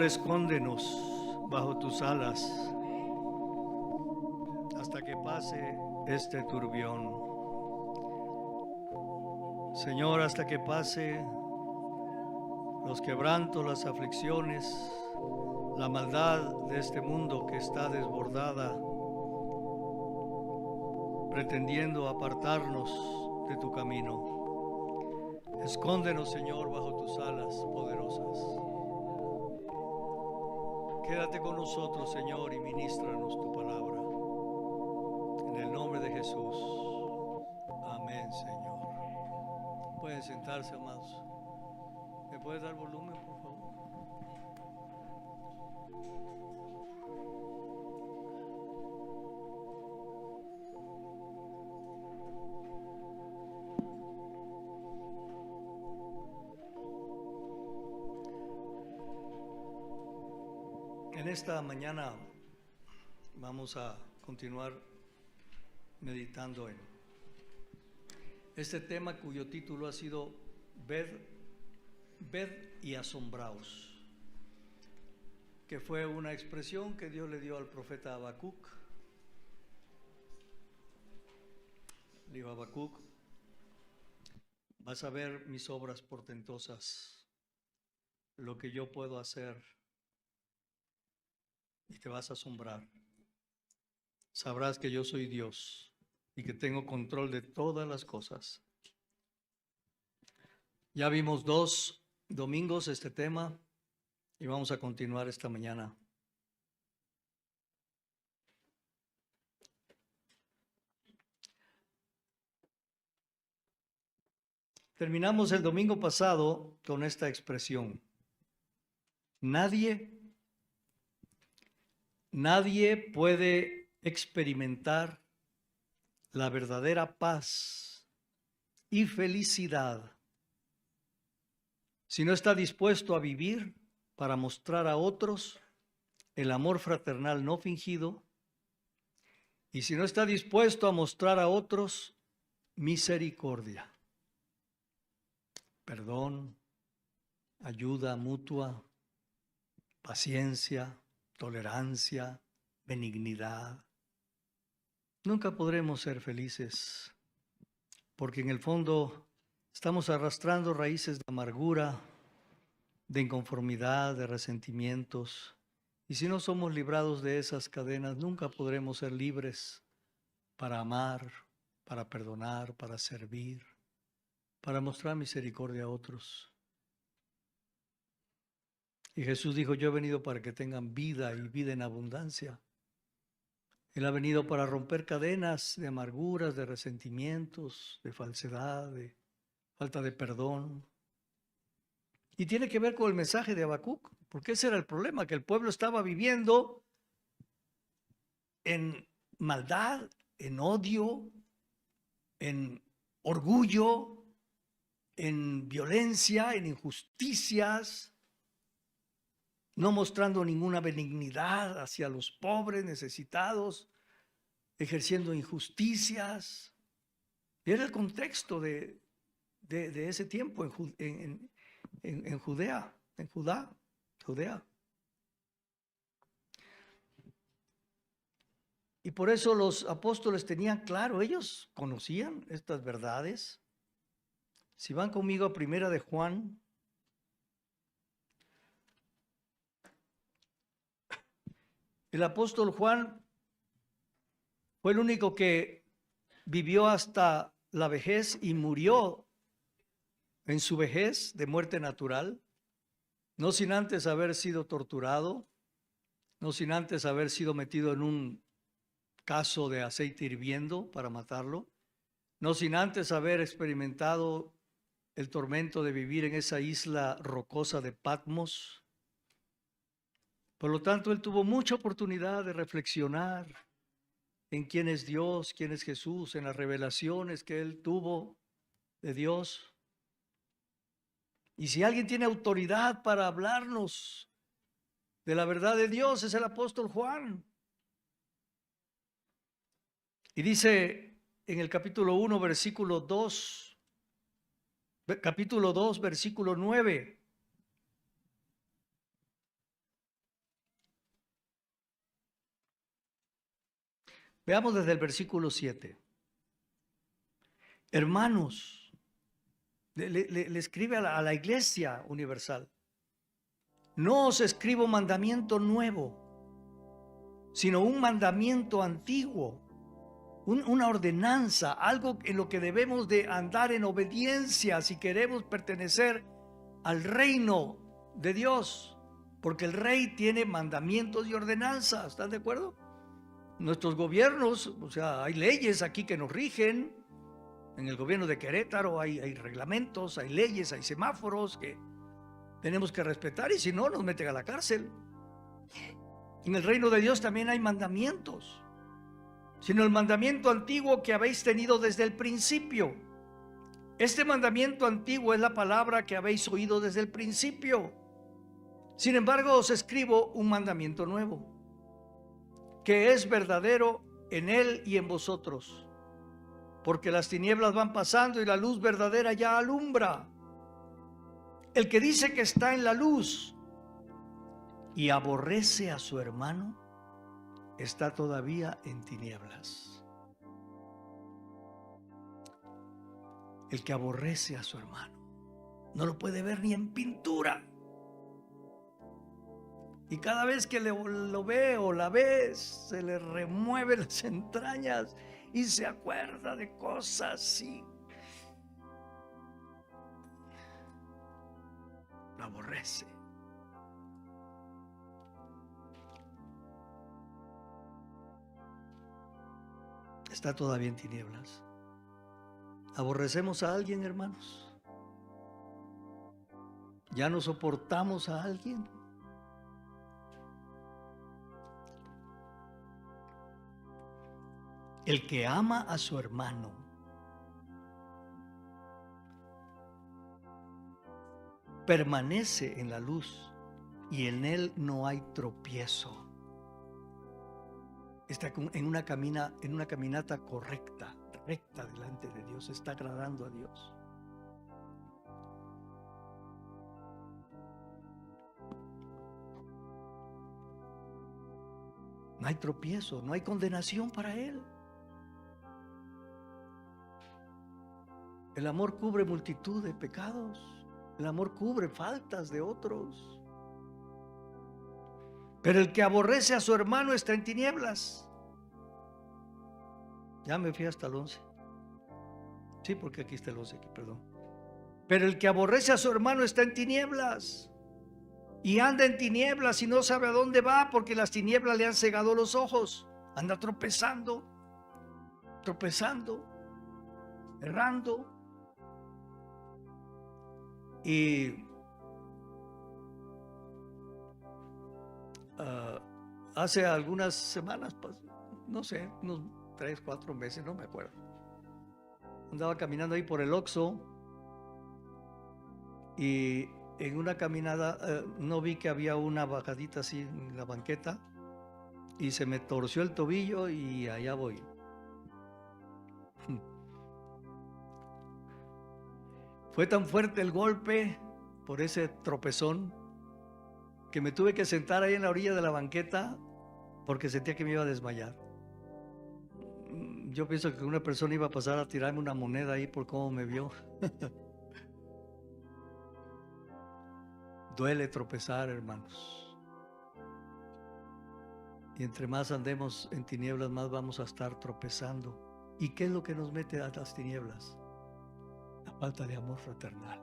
escóndenos bajo tus alas hasta que pase este turbión. Señor, hasta que pase los quebrantos, las aflicciones, la maldad de este mundo que está desbordada, pretendiendo apartarnos de tu camino. Escóndenos, Señor, bajo tus alas poderosas. Quédate con nosotros, Señor, y ministranos tu palabra. En el nombre de Jesús. Amén, Señor. Pueden sentarse, amados. ¿Me puedes dar volumen, por favor? En esta mañana vamos a continuar meditando en este tema cuyo título ha sido Ved y asombraos, que fue una expresión que Dios le dio al profeta Habacuc. Dijo Habacuc: vas a ver mis obras portentosas, lo que yo puedo hacer, y te vas a asombrar. Sabrás que yo soy Dios y que tengo control de todas las cosas. Ya vimos 2 domingos este tema y vamos a continuar esta mañana. Terminamos el domingo pasado con esta expresión: Nadie puede experimentar la verdadera paz y felicidad si no está dispuesto a vivir para mostrar a otros el amor fraternal no fingido, y si no está dispuesto a mostrar a otros misericordia, perdón, ayuda mutua, paciencia, tolerancia, benignidad. Nunca podremos ser felices, porque en el fondo estamos arrastrando raíces de amargura, de inconformidad, de resentimientos. Y si no somos librados de esas cadenas, nunca podremos ser libres para amar, para perdonar, para servir, para mostrar misericordia a otros. Y Jesús dijo: yo he venido para que tengan vida y vida en abundancia. Él ha venido para romper cadenas de amarguras, de resentimientos, de falsedad, de falta de perdón. Y tiene que ver con el mensaje de Habacuc, porque ese era el problema, que el pueblo estaba viviendo en maldad, en odio, en orgullo, en violencia, en injusticias, no mostrando ninguna benignidad hacia los pobres, necesitados, ejerciendo injusticias. Era el contexto de ese tiempo en Judea. Y por eso los apóstoles tenían claro, ellos conocían estas verdades. Si van conmigo a 1 de Juan, el apóstol Juan fue el único que vivió hasta la vejez y murió en su vejez de muerte natural, no sin antes haber sido torturado, no sin antes haber sido metido en un caso de aceite hirviendo para matarlo, no sin antes haber experimentado el tormento de vivir en esa isla rocosa de Patmos. Por lo tanto, él tuvo mucha oportunidad de reflexionar en quién es Dios, quién es Jesús, en las revelaciones que él tuvo de Dios. Y si alguien tiene autoridad para hablarnos de la verdad de Dios, es el apóstol Juan. Y dice en el capítulo 1, versículo 2, capítulo 2, versículo 9: Veamos desde el versículo 7. Hermanos, le escribe a la iglesia universal: no os escribo mandamiento nuevo, sino un mandamiento antiguo, una ordenanza, algo en lo que debemos de andar en obediencia si queremos pertenecer al reino de Dios, porque el rey tiene mandamientos y ordenanzas. ¿Están de acuerdo? Nuestros gobiernos, o sea, hay leyes aquí que nos rigen. En el gobierno de Querétaro hay reglamentos, hay leyes, hay semáforos que tenemos que respetar, y si no, nos meten a la cárcel. En el reino de Dios también hay mandamientos, sino el mandamiento antiguo que habéis tenido desde el principio. Este mandamiento antiguo es la palabra que habéis oído desde el principio. Sin embargo, os escribo un mandamiento nuevo, que es verdadero en él y en vosotros, porque las tinieblas van pasando y la luz verdadera ya alumbra. El que dice que está en la luz y aborrece a su hermano, está todavía en tinieblas. El que aborrece a su hermano no lo puede ver ni en pintura. Y cada vez que lo ve o la ve, se le remueve las entrañas y se acuerda de cosas y lo aborrece. Está todavía en tinieblas. ¿Aborrecemos a alguien, hermanos? ¿Ya no soportamos a alguien? El que ama a su hermano permanece en la luz y en él no hay tropiezo. Está en una caminata correcta, recta delante de Dios, está agradando a Dios. No hay tropiezo, no hay condenación para él. El amor cubre multitud de pecados. El amor cubre faltas de otros. Pero el que aborrece a su hermano está en tinieblas. Ya me fui hasta el 11. Sí, porque aquí está el 11, aquí, perdón. Pero el que aborrece a su hermano está en tinieblas. Y anda en tinieblas y no sabe a dónde va, porque las tinieblas le han cegado los ojos. Anda tropezando, errando. Y hace algunas semanas, pues, no sé, unos 3, 4 meses, no me acuerdo, andaba caminando ahí por el Oxxo y en una caminada no vi que había una bajadita así en la banqueta y se me torció el tobillo y allá voy. Fue tan fuerte el golpe por ese tropezón que me tuve que sentar ahí en la orilla de la banqueta porque sentía que me iba a desmayar. Yo pienso que una persona iba a pasar a tirarme una moneda ahí por cómo me vio. Duele tropezar, hermanos. Y entre más andemos en tinieblas, más vamos a estar tropezando. ¿Y qué es lo que nos mete a las tinieblas? La falta de amor fraternal.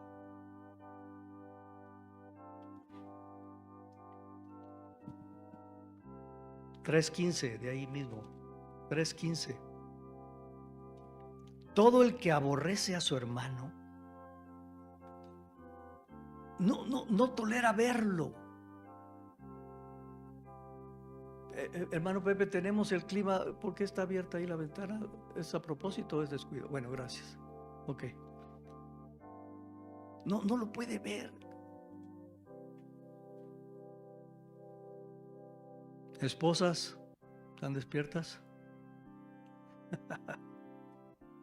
(3:15) de ahí mismo. 3:15. Todo el que aborrece a su hermano no tolera verlo. Hermano Pepe, tenemos el clima. ¿Por qué está abierta ahí la ventana? ¿Es a propósito o es descuido? Bueno, gracias. Ok. No lo puede ver. Esposas, ¿están despiertas?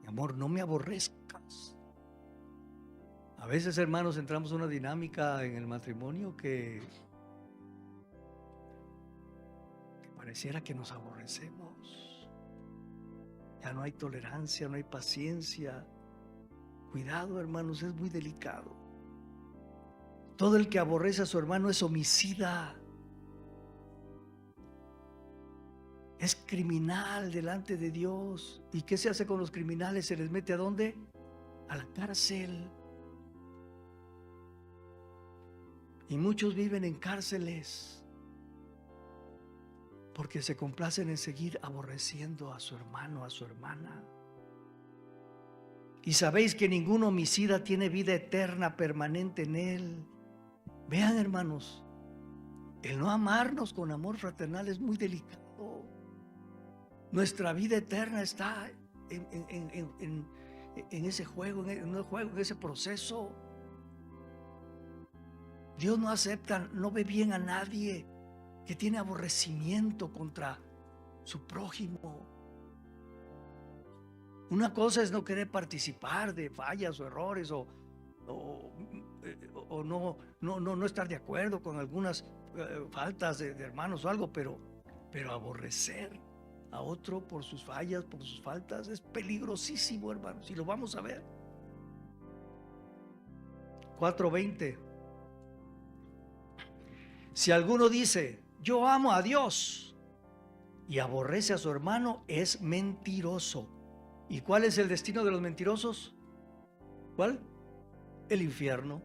Mi amor, no me aborrezcas. A veces, hermanos, entramos en una dinámica en el matrimonio que pareciera que nos aborrecemos. Ya no hay tolerancia, no hay paciencia. Cuidado, hermanos, es muy delicado. Todo el que aborrece a su hermano es homicida. Es criminal delante de Dios. ¿Y qué se hace con los criminales? ¿Se les mete a dónde? A la cárcel. Y muchos viven en cárceles porque se complacen en seguir aborreciendo a su hermano, a su hermana. Y sabéis que ningún homicida tiene vida eterna permanente en él. Vean, hermanos, el no amarnos con amor fraternal es muy delicado. Nuestra vida eterna está en ese juego, en ese proceso. Dios no acepta, no ve bien a nadie que tiene aborrecimiento contra su prójimo. Una cosa es no querer participar de fallas o errores o no estar de acuerdo con algunas faltas de hermanos o algo, pero aborrecer a otro por sus fallas, por sus faltas, es peligrosísimo, hermanos, y lo vamos a ver. 4:20. Si alguno dice, yo amo a Dios, y aborrece a su hermano, es mentiroso. ¿Y cuál es el destino de los mentirosos? ¿Cuál? El infierno.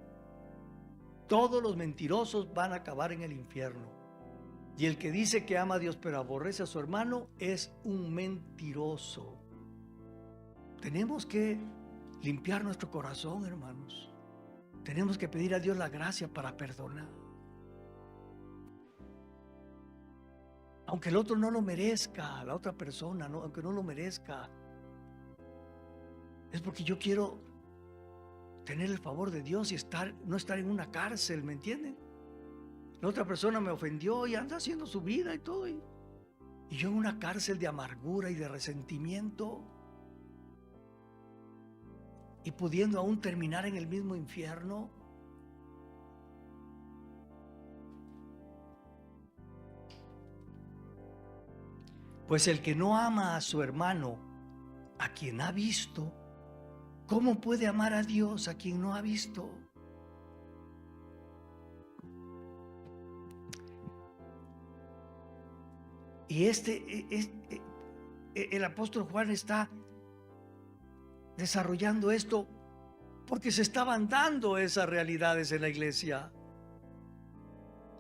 Todos los mentirosos van a acabar en el infierno. Y el que dice que ama a Dios pero aborrece a su hermano es un mentiroso. Tenemos que limpiar nuestro corazón, hermanos. Tenemos que pedir a Dios la gracia para perdonar. Aunque el otro no lo merezca, la otra persona, no, aunque no lo merezca, es porque yo quiero tener el favor de Dios y no estar en una cárcel, ¿me entienden? La otra persona me ofendió y anda haciendo su vida y todo, y yo en una cárcel de amargura y de resentimiento, y pudiendo aún terminar en el mismo infierno. Pues el que no ama a su hermano, a quien ha visto, ¿cómo puede amar a Dios a quien no ha visto? Y el apóstol Juan está desarrollando esto porque se estaban dando esas realidades en la iglesia.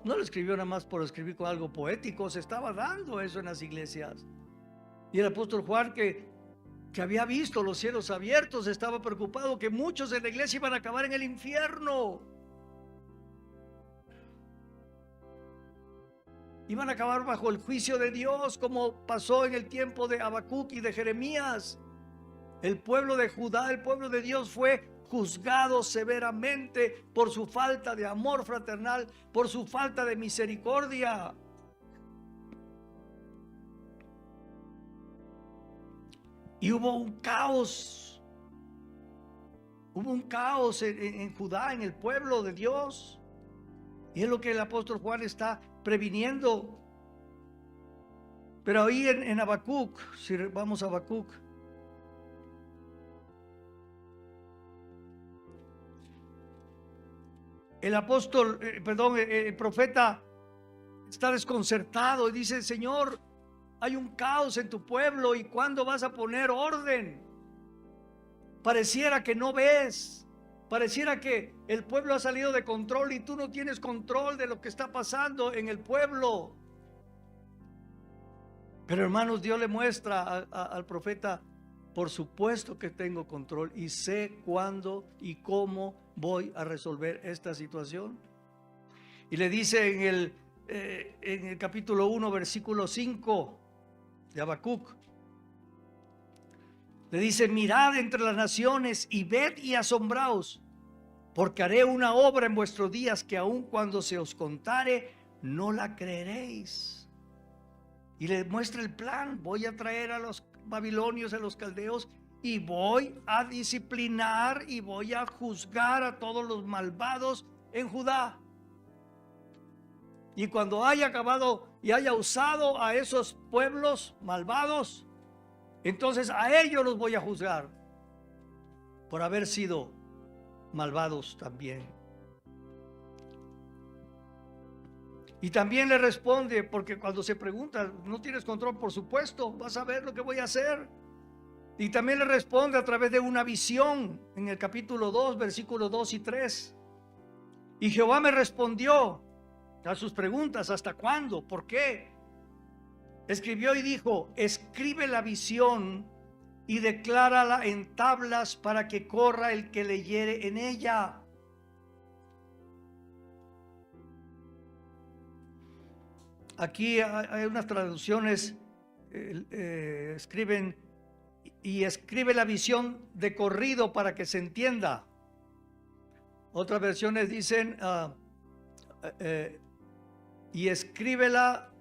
No lo escribió nada más por escribir con algo poético, se estaba dando eso en las iglesias. Y el apóstol Juan, que había visto los cielos abiertos, estaba preocupado que muchos en la iglesia iban a acabar en el infierno. Iban a acabar bajo el juicio de Dios, como pasó en el tiempo de Habacuc y de Jeremías. El pueblo de Judá, el pueblo de Dios, fue juzgado severamente por su falta de amor fraternal, por su falta de misericordia. Y hubo un caos en Judá, en el pueblo de Dios. Y es lo que el apóstol Juan está previniendo. Pero ahí en Habacuc, si vamos a Habacuc, el profeta está desconcertado y dice: Señor, hay un caos en tu pueblo, ¿y cuándo vas a poner orden? Pareciera que no ves, pareciera que el pueblo ha salido de control y tú no tienes control de lo que está pasando en el pueblo. Pero, hermanos, Dios le muestra al profeta: por supuesto que tengo control y sé cuándo y cómo voy a resolver esta situación. Y le dice en el capítulo 1, versículo 5 de Habacuc, le dice: mirad entre las naciones y ved y asombraos, porque haré una obra en vuestros días que aun cuando se os contare, no la creeréis. Y le muestra el plan: voy a traer a los babilonios, a los caldeos, y voy a disciplinar y voy a juzgar a todos los malvados en Judá. Y cuando haya acabado y haya usado a esos pueblos malvados, entonces a ellos los voy a juzgar por haber sido malvados también. Y también le responde, porque cuando se pregunta, ¿no tienes control? Por supuesto, vas a ver lo que voy a hacer. Y también le responde a través de una visión en el capítulo 2, versículos 2 y 3. Y Jehová me respondió a sus preguntas: ¿hasta cuándo? ¿Por qué? Escribió y dijo: escribe la visión y declárala en tablas para que corra el que leyere en ella. Aquí hay unas traducciones, escriben: y escribe la visión de corrido para que se entienda. Otras versiones dicen: y escríbela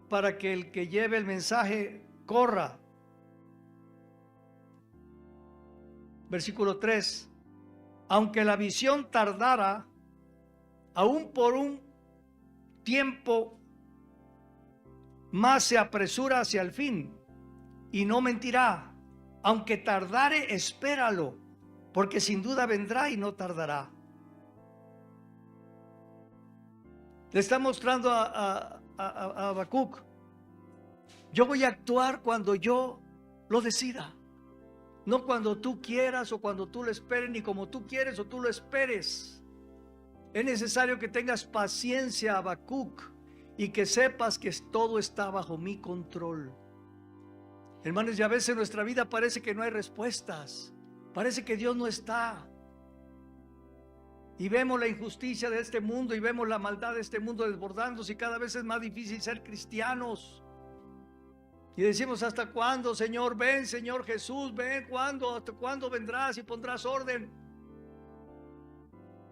para que el que lleve el mensaje corra. Versículo 3: aunque la visión tardara, aún por un tiempo más se apresura hacia el fin, y no mentirá. Aunque tardare, espéralo, porque sin duda vendrá y no tardará. Le está mostrando a Habacuc: yo voy a actuar cuando yo lo decida, no cuando tú quieras o cuando tú lo esperes, ni como tú quieres o tú lo esperes. Es necesario que tengas paciencia, Habacuc, y que sepas que todo está bajo mi control. Hermanos, y a veces en nuestra vida parece que no hay respuestas, parece que Dios no está. Y vemos la injusticia de este mundo y vemos la maldad de este mundo desbordándose, y cada vez es más difícil ser cristianos. Y decimos: ¿hasta cuándo, Señor? Ven, Señor Jesús, ven. ¿Cuándo? ¿Hasta cuándo vendrás y pondrás orden?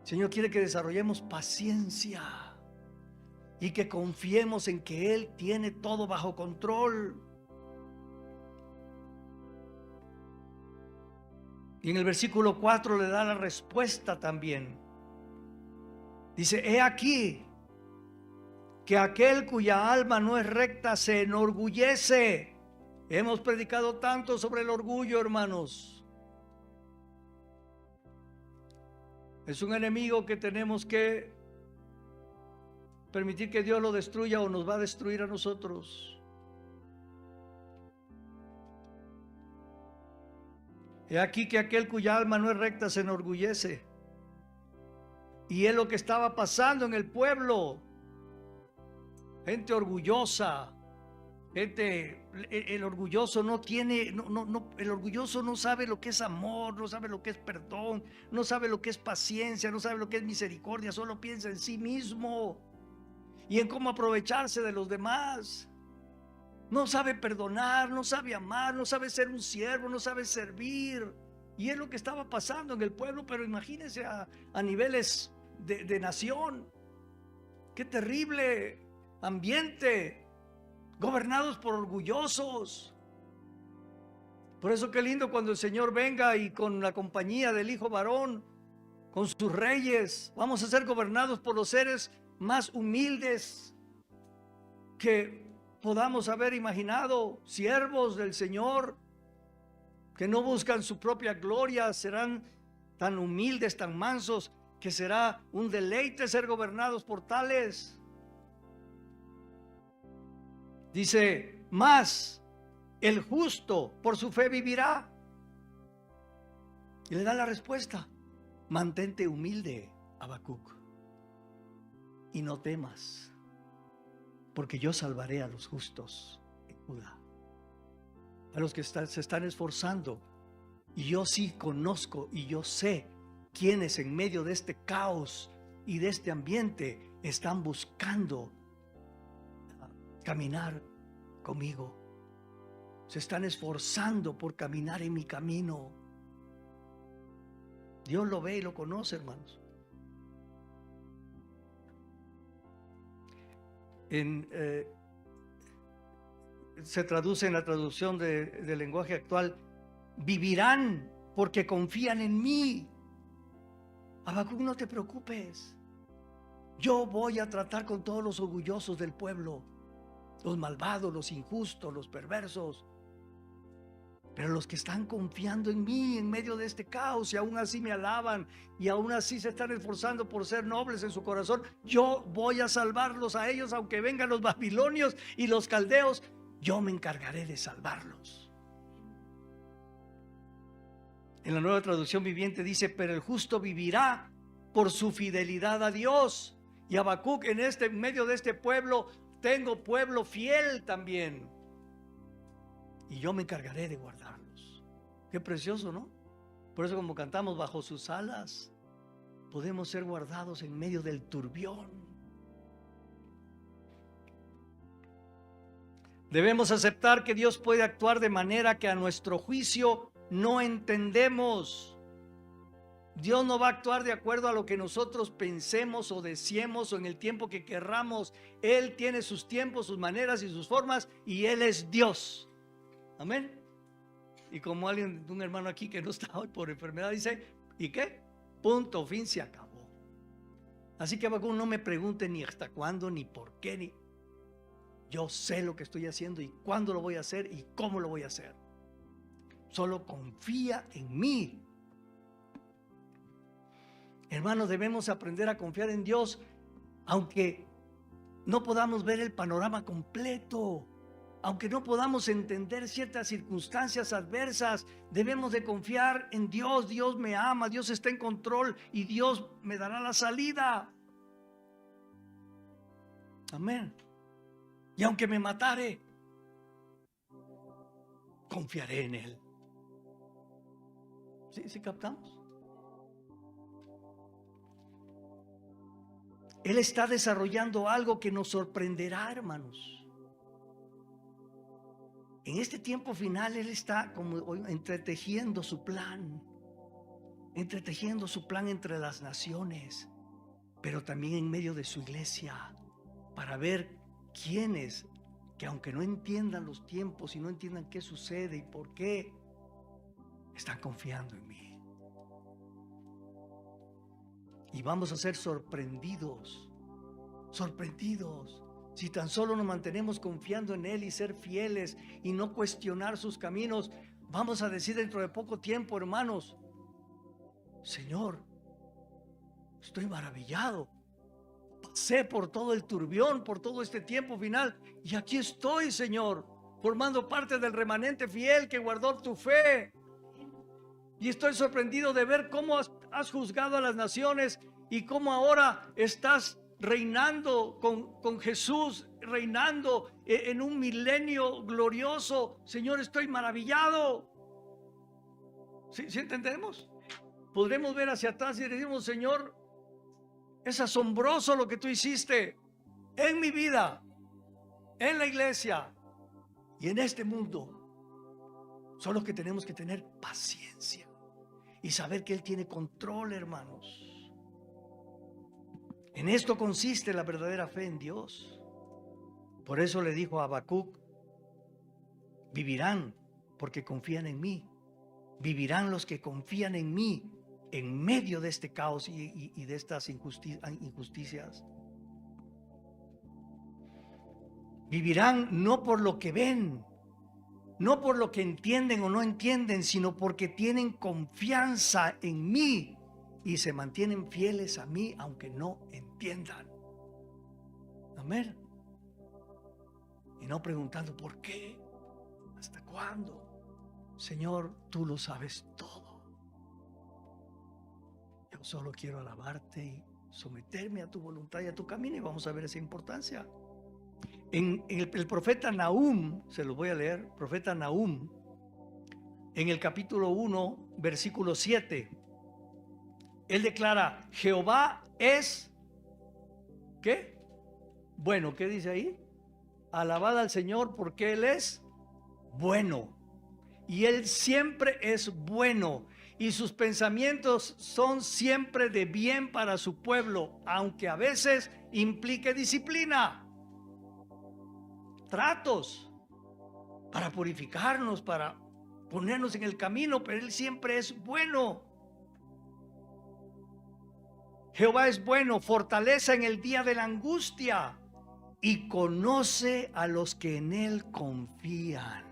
El Señor quiere que desarrollemos paciencia y que confiemos en que Él tiene todo bajo control. Y en el versículo 4 le da la respuesta también. Dice: he aquí que aquel cuya alma no es recta se enorgullece. Hemos predicado tanto sobre el orgullo, hermanos. Es un enemigo que tenemos que permitir que Dios lo destruya, o nos va a destruir a nosotros. He aquí que aquel cuya alma no es recta se enorgullece. Y es lo que estaba pasando en el pueblo. Gente orgullosa, gente, el orgulloso no tiene, el orgulloso no sabe lo que es amor, no sabe lo que es perdón, no sabe lo que es paciencia, no sabe lo que es misericordia, solo piensa en sí mismo y en cómo aprovecharse de los demás. No sabe perdonar, no sabe amar, no sabe ser un siervo, no sabe servir. Y es lo que estaba pasando en el pueblo, pero imagínense a niveles de nación. Qué terrible ambiente, gobernados por orgullosos. Por eso qué lindo cuando el Señor venga y con la compañía del Hijo varón, con sus reyes, vamos a ser gobernados por los seres más humildes que podamos haber imaginado, siervos del Señor, que no buscan su propia gloria, serán tan humildes, tan mansos, que será un deleite ser gobernados por tales. Dice: mas el justo por su fe vivirá. Y le da la respuesta: mantente humilde, Habacuc, y no temas, porque yo salvaré a los justos en Judá, a los que se están esforzando. Y yo sí conozco y yo sé quienes en medio de este caos y de este ambiente están buscando caminar conmigo, se están esforzando por caminar en mi camino. Dios lo ve y lo conoce, hermanos. Se traduce en la traducción del lenguaje actual: vivirán porque confían en mí. Habacuc, no te preocupes, yo voy a tratar con todos los orgullosos del pueblo, los malvados, los injustos, los perversos. Pero los que están confiando en mí en medio de este caos y aún así me alaban y aún así se están esforzando por ser nobles en su corazón, yo voy a salvarlos a ellos, aunque vengan los babilonios y los caldeos, yo me encargaré de salvarlos. En la Nueva Traducción Viviente dice: pero el justo vivirá por su fidelidad a Dios. Y Habacuc, en medio de este pueblo, tengo pueblo fiel también, y yo me encargaré de guardarlos. Qué precioso, ¿no? Por eso, como cantamos, bajo sus alas podemos ser guardados en medio del turbión. Debemos aceptar que Dios puede actuar de manera que a nuestro juicio no entendemos. Dios no va a actuar de acuerdo a lo que nosotros pensemos o deseemos o en el tiempo que querramos. Él tiene sus tiempos, sus maneras y sus formas, y Él es Dios. Amén. Y como un hermano aquí que no está hoy por enfermedad dice: ¿y qué? Punto, fin, se acabó. Así que Habacuc, no me pregunte ni hasta cuándo, ni por qué, ni... Yo sé lo que estoy haciendo y cuándo lo voy a hacer y cómo lo voy a hacer. Solo confía en mí. Hermanos, debemos aprender a confiar en Dios, aunque no podamos ver el panorama completo, aunque no podamos entender ciertas circunstancias adversas. Debemos de confiar en Dios. Dios me ama, Dios está en control y Dios me dará la salida. Amén. Y aunque me matare, confiaré en Él. ¿Sí captamos? Él está desarrollando algo que nos sorprenderá, hermanos. En este tiempo final, Él está como entretejiendo su plan entre las naciones, pero también en medio de su iglesia, para ver quiénes, que aunque no entiendan los tiempos y no entiendan qué sucede y por qué, están confiando en mí. Y vamos a ser sorprendidos si tan solo nos mantenemos confiando en Él y ser fieles y no cuestionar sus caminos. Vamos a decir dentro de poco tiempo, hermanos: Señor, estoy maravillado. Pasé por todo el turbión, por todo este tiempo final, y aquí estoy, Señor, formando parte del remanente fiel que guardó tu fe. Y estoy sorprendido de ver cómo has juzgado a las naciones y cómo ahora estás reinando con Jesús, reinando en un milenio glorioso. Señor, estoy maravillado. ¿Sí entendemos? Podremos ver hacia atrás y decimos: Señor, es asombroso lo que tú hiciste en mi vida, en la iglesia y en este mundo. Solo que tenemos que tener paciencia y saber que Él tiene control, hermanos. En esto consiste la verdadera fe en Dios. Por eso le dijo a Habacuc: vivirán porque confían en mí. Vivirán los que confían en mí en medio de este caos y de estas injusticias. Vivirán no por lo que ven, no por lo que entienden o no entienden, sino porque tienen confianza en mí y se mantienen fieles a mí aunque no entiendan. Amén. Y no preguntando por qué, hasta cuándo. Señor, tú lo sabes todo. Yo solo quiero alabarte y someterme a tu voluntad y a tu camino, y vamos a ver esa importancia. En el profeta Nahum, se lo voy a leer, profeta Nahum, en el capítulo 1, versículo 7, él declara: Jehová es, ¿qué? Bueno, ¿qué dice ahí? Alabad al Señor porque Él es bueno, y Él siempre es bueno, y sus pensamientos son siempre de bien para su pueblo, aunque a veces implique disciplina, tratos para purificarnos, para ponernos en el camino, pero Él siempre es bueno. Jehová es bueno, fortaleza en el día de la angustia, y conoce a los que en Él confían.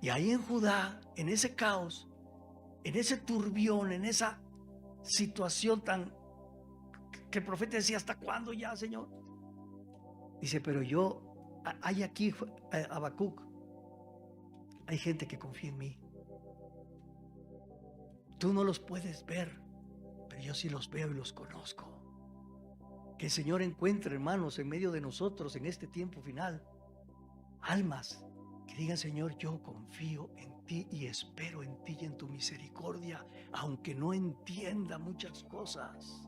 Y ahí en Judá, en ese caos, en ese turbión, en esa situación tan que el profeta decía, ¿hasta cuándo ya, Señor? Dice, pero hay aquí, Habacuc, hay gente que confía en mí. Tú no los puedes ver, pero yo sí los veo y los conozco. Que el Señor encuentre, hermanos, en medio de nosotros en este tiempo final, almas que digan, Señor, yo confío en ti y espero en ti y en tu misericordia, aunque no entienda muchas cosas.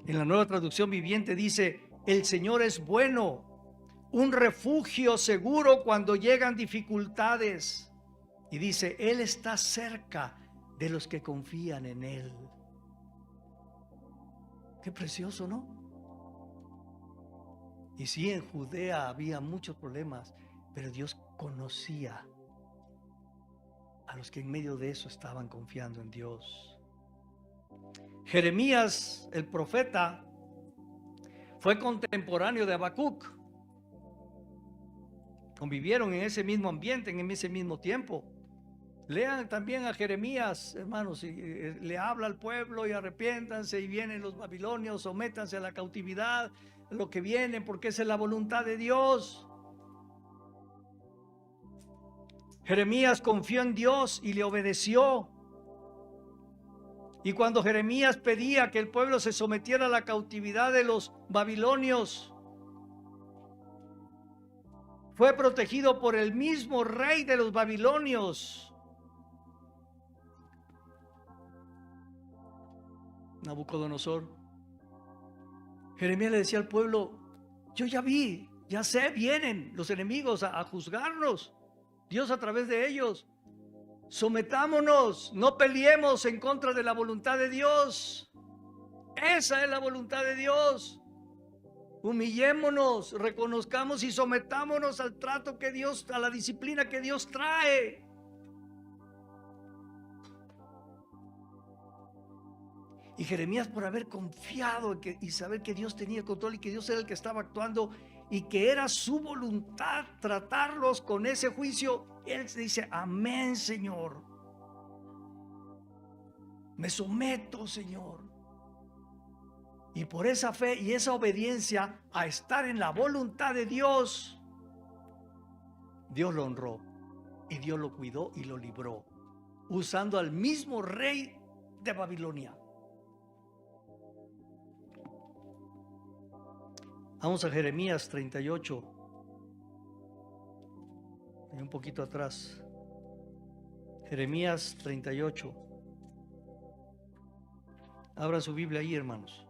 En la Nueva Traducción Viviente dice, el Señor es bueno, un refugio seguro cuando llegan dificultades. Y dice, Él está cerca de los que confían en Él. Qué precioso, ¿no? Y sí, en Judea había muchos problemas, pero Dios conocía a los que en medio de eso estaban confiando en Dios. Jeremías, el profeta, fue contemporáneo de Habacuc. Convivieron en ese mismo ambiente, en ese mismo tiempo. Lean también a Jeremías, hermanos, y le habla al pueblo y arrepiéntanse y vienen los babilonios, sométanse a la cautividad, lo que viene, porque esa es la voluntad de Dios. Jeremías confió en Dios y le obedeció. Y cuando Jeremías pedía que el pueblo se sometiera a la cautividad de los babilonios, fue protegido por el mismo rey de los babilonios, Nabucodonosor. Jeremías le decía al pueblo, yo ya vi, ya sé, vienen los enemigos a juzgarnos, Dios a través de ellos. Sometámonos, no peleemos en contra de la voluntad de Dios. Esa es la voluntad de Dios. Humillémonos, reconozcamos y sometámonos al trato que Dios, a la disciplina que Dios trae. Y Jeremías, por haber confiado y saber que Dios tenía el control y que Dios era el que estaba actuando y que era su voluntad tratarlos con ese juicio, él dice, amén, Señor. Me someto, Señor. Y por esa fe y esa obediencia a estar en la voluntad de Dios, Dios lo honró y Dios lo cuidó y lo libró, usando al mismo rey de Babilonia. Vamos a Jeremías 38. Y un poquito atrás. Jeremías 38. Abran su Biblia ahí, hermanos.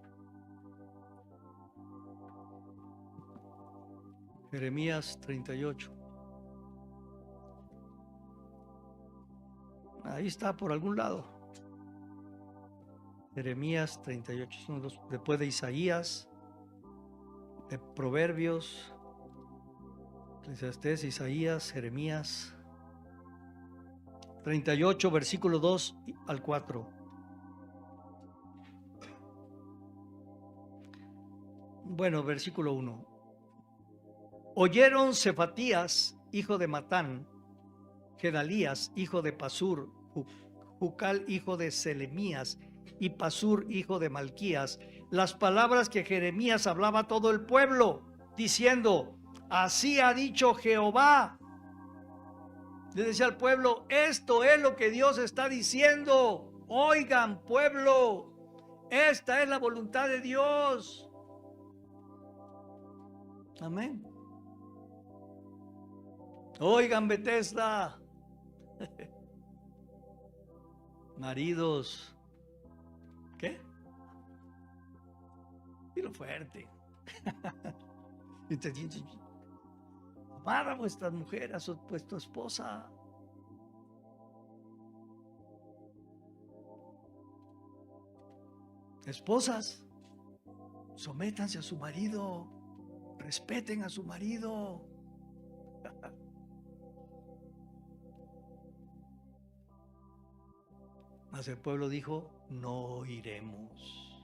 Jeremías 38. Ahí está por algún lado. Jeremías 38. Son después de Isaías, de Proverbios, Eclesiastés, Isaías, Jeremías. 38, versículo 2 al 4. Bueno, versículo 1. Oyeron Cefatías, hijo de Matán, Gedalías, hijo de Pasur, Jucal, hijo de Selemías, y Pasur, hijo de Malquías, las palabras que Jeremías hablaba a todo el pueblo, diciendo, así ha dicho Jehová. Le decía al pueblo, esto es lo que Dios está diciendo. Oigan, pueblo, esta es la voluntad de Dios. Amén. Oigan, Bethesda. Maridos. ¿Qué? Dilo fuerte. Amad a vuestras mujeres, pues tu esposa. Esposas, sométanse a su marido, respeten a su marido. Mas el pueblo dijo, no iremos.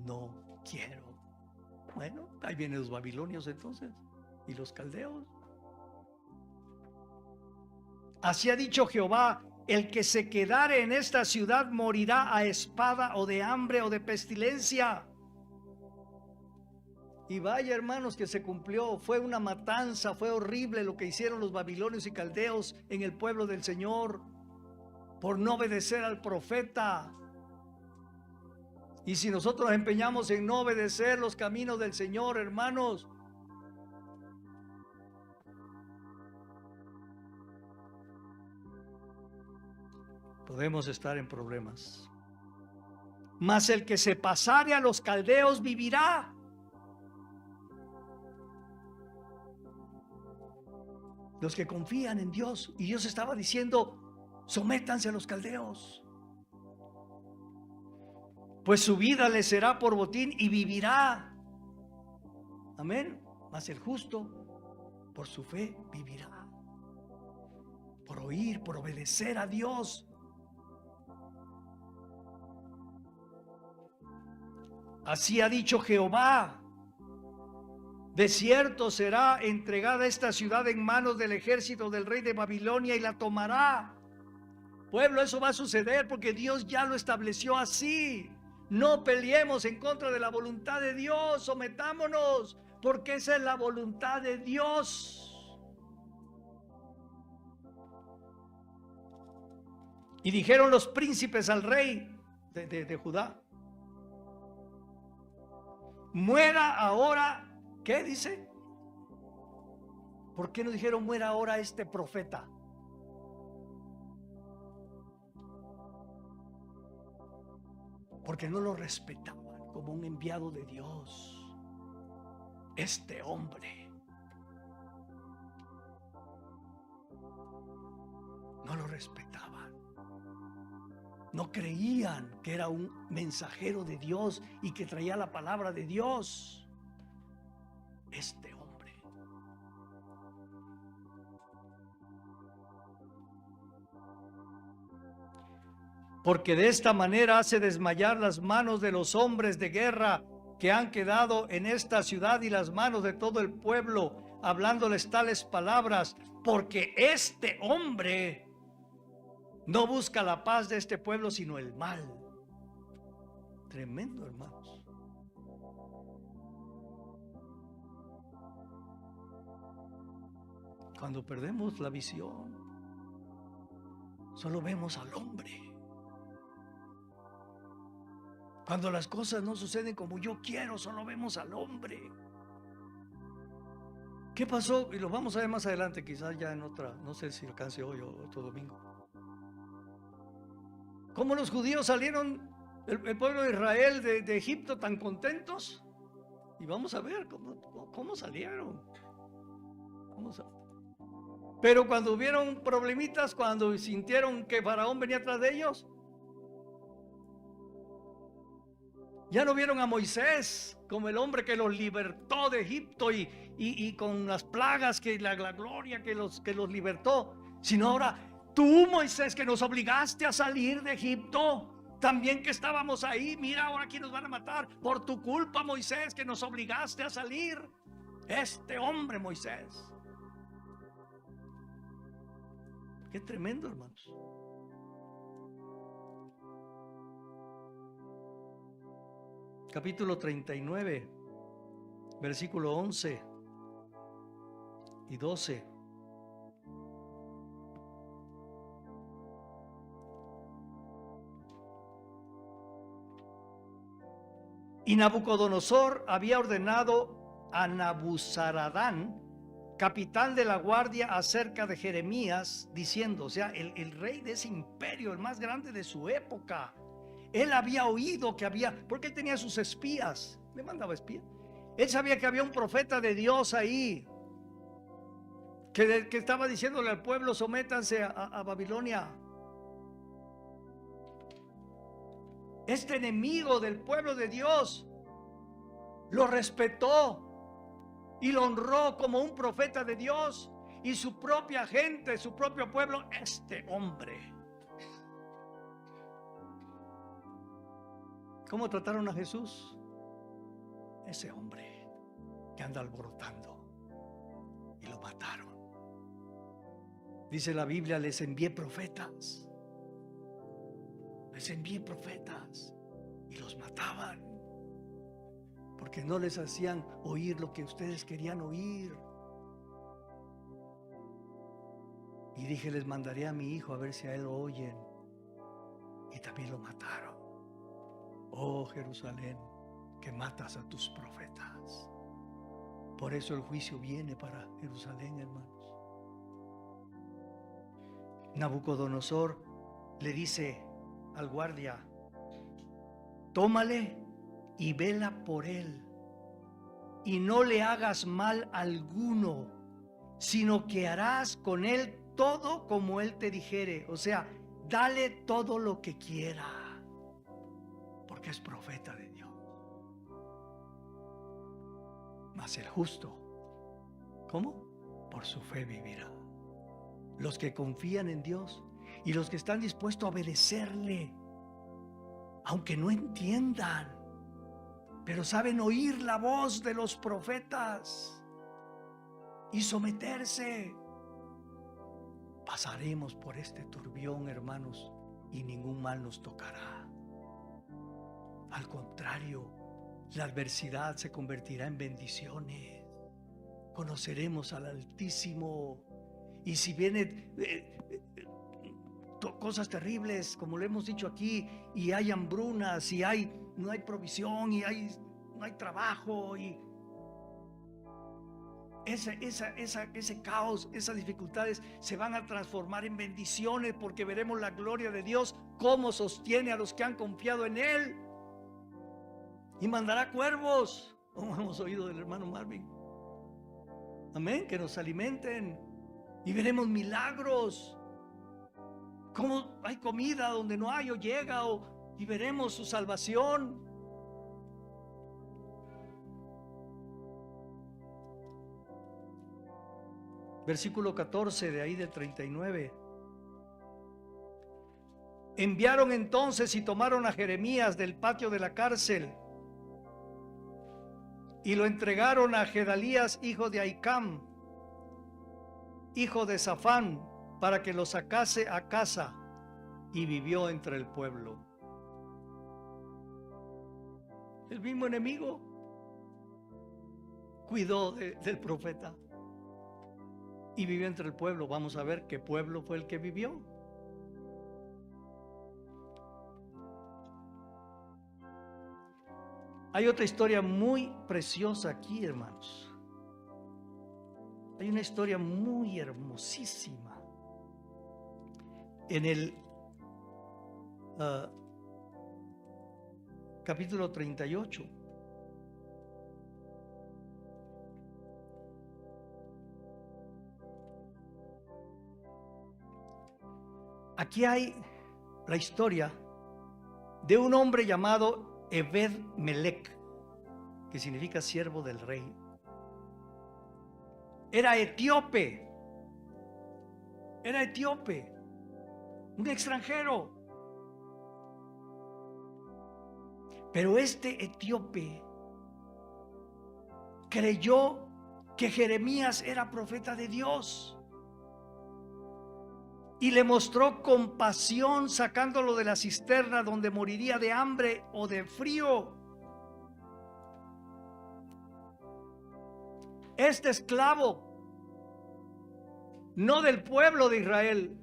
No quiero. Bueno, ahí vienen los babilonios entonces. ¿Y los caldeos? Así ha dicho Jehová: el que se quedare en esta ciudad morirá a espada o de hambre o de pestilencia. Y vaya, hermanos, que se cumplió. Fue una matanza, fue horrible lo que hicieron los babilonios y caldeos en el pueblo del Señor por no obedecer al profeta. Y si nosotros nos empeñamos en no obedecer los caminos del Señor, hermanos, podemos estar en problemas. Mas el que se pasare a los caldeos vivirá. Los que confían en Dios. Y Dios estaba diciendo: sométanse a los caldeos, pues su vida le será por botín y vivirá. Amén. Mas el justo por su fe vivirá. Por oír, por obedecer a Dios. Así ha dicho Jehová: de cierto será entregada esta ciudad en manos del ejército del rey de Babilonia y la tomará. Pueblo, eso va a suceder porque Dios ya lo estableció así. No peleemos en contra de la voluntad de Dios, sometámonos, porque esa es la voluntad de Dios. Y dijeron los príncipes al rey de Judá: muera ahora. ¿Qué dice? ¿Por qué no dijeron muera ahora este profeta? Porque no lo respetaban como un enviado de Dios. Este hombre no lo respetaban. No creían que era un mensajero de Dios y que traía la palabra de Dios. Este hombre. Porque de esta manera hace desmayar las manos de los hombres de guerra que han quedado en esta ciudad y las manos de todo el pueblo, hablándoles tales palabras, porque este hombre no busca la paz de este pueblo, sino el mal. Tremendo, hermanos. Cuando perdemos la visión, solo vemos al hombre. Cuando las cosas no suceden como yo quiero, solo vemos al hombre. ¿Qué pasó? Y lo vamos a ver más adelante, quizás ya en otra, no sé si alcance hoy o otro domingo. ¿Cómo los judíos salieron, el pueblo de Israel de Egipto, tan contentos? Y vamos a ver cómo salieron. Pero cuando hubieron problemitas, cuando sintieron que Faraón venía atrás de ellos, ya no vieron a Moisés como el hombre que los libertó de Egipto y con las plagas, que la gloria que los libertó, sino ahora: tú, Moisés, que nos obligaste a salir de Egipto, también que estábamos ahí, mira, ahora aquí nos van a matar por tu culpa, Moisés, que nos obligaste a salir. Este hombre, Moisés. Qué tremendo, hermanos. Capítulo 39, versículo 11 y 12. Y Nabucodonosor había ordenado a Nabuzaradán, capitán de la guardia, acerca de Jeremías, diciendo, o sea, el rey de ese imperio, el más grande de su época, él había oído que había, porque él tenía sus espías, le mandaba espías. Él sabía que había un profeta de Dios ahí, que estaba diciéndole al pueblo: sométanse a Babilonia. Este enemigo del pueblo de Dios lo respetó y lo honró como un profeta de Dios, y su propia gente, su propio pueblo, este hombre. ¿Cómo trataron a Jesús? Ese hombre que anda alborotando. y lo mataron. Dice la Biblia, les envié profetas. Les envié profetas y los mataban porque no les hacían oír lo que ustedes querían oír. Y dije, les mandaré a mi hijo a ver si a él lo oyen. Y también lo mataron. Oh Jerusalén, que matas a tus profetas. Por eso el juicio viene para Jerusalén, hermanos. Nabucodonosor le dice al guardia, tómale y vela por él, y no le hagas mal alguno, sino que harás con él todo como él te dijere. O sea, dale todo lo que quiera, porque es profeta de Dios. Mas el justo, ¿cómo? Por su fe vivirá. Los que confían en Dios y los que están dispuestos a obedecerle, aunque no entiendan, pero saben oír la voz de los profetas y someterse. Pasaremos por este turbión, hermanos, y ningún mal nos tocará. Al contrario, la adversidad se convertirá en bendiciones. Conoceremos al Altísimo. Y si vienen cosas terribles, como le hemos dicho aquí, y hay hambrunas, y no hay provisión, y no hay trabajo, y ese caos, esas dificultades se van a transformar en bendiciones, porque veremos la gloria de Dios, cómo sostiene a los que han confiado en Él, y mandará cuervos, como hemos oído del hermano Marvin. Amén, que nos alimenten, y veremos milagros, como hay comida donde no hay o llega, y veremos su salvación. Versículo 14 de ahí del 39. Enviaron entonces y tomaron a Jeremías del patio de la cárcel y lo entregaron a Gedalías, hijo de Ahicam, hijo de Safán, para que lo sacase a casa, y vivió entre el pueblo. El mismo enemigo cuidó del profeta y vivió entre el pueblo. Vamos a ver qué pueblo fue el que vivió. Hay otra historia muy preciosa aquí, hermanos. Hay una historia muy hermosísima en el capítulo 38. Aquí hay la historia de un hombre llamado Ebed-Melech, que significa siervo del rey. Era etíope, un extranjero. Pero este etíope creyó que Jeremías era profeta de Dios y le mostró compasión sacándolo de la cisterna donde moriría de hambre o de frío. Este esclavo, no del pueblo de Israel,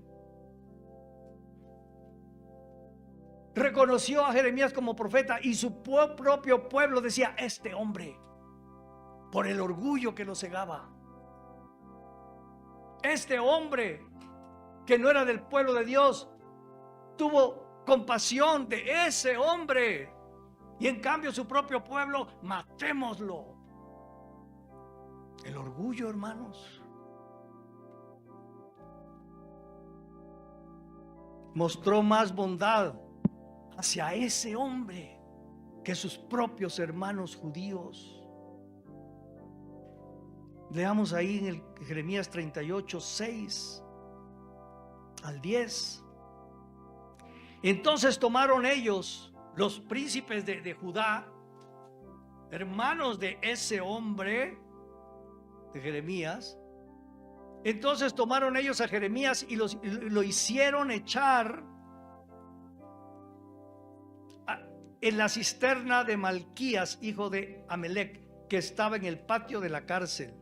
reconoció a Jeremías como profeta, y su propio pueblo decía: este hombre, por el orgullo que lo cegaba, este hombre que no era del pueblo de Dios, tuvo compasión de ese hombre, y en cambio su propio pueblo, matémoslo. El orgullo, hermanos. Mostró más bondad hacia ese hombre que sus propios hermanos judíos. Leamos ahí en el Jeremías 38, 6 al 10. Entonces tomaron ellos, los príncipes de Judá, hermanos de ese hombre, de Jeremías, Entonces tomaron ellos a Jeremías y lo hicieron echar en la cisterna de Malquías, hijo de Amelec, que estaba en el patio de la cárcel.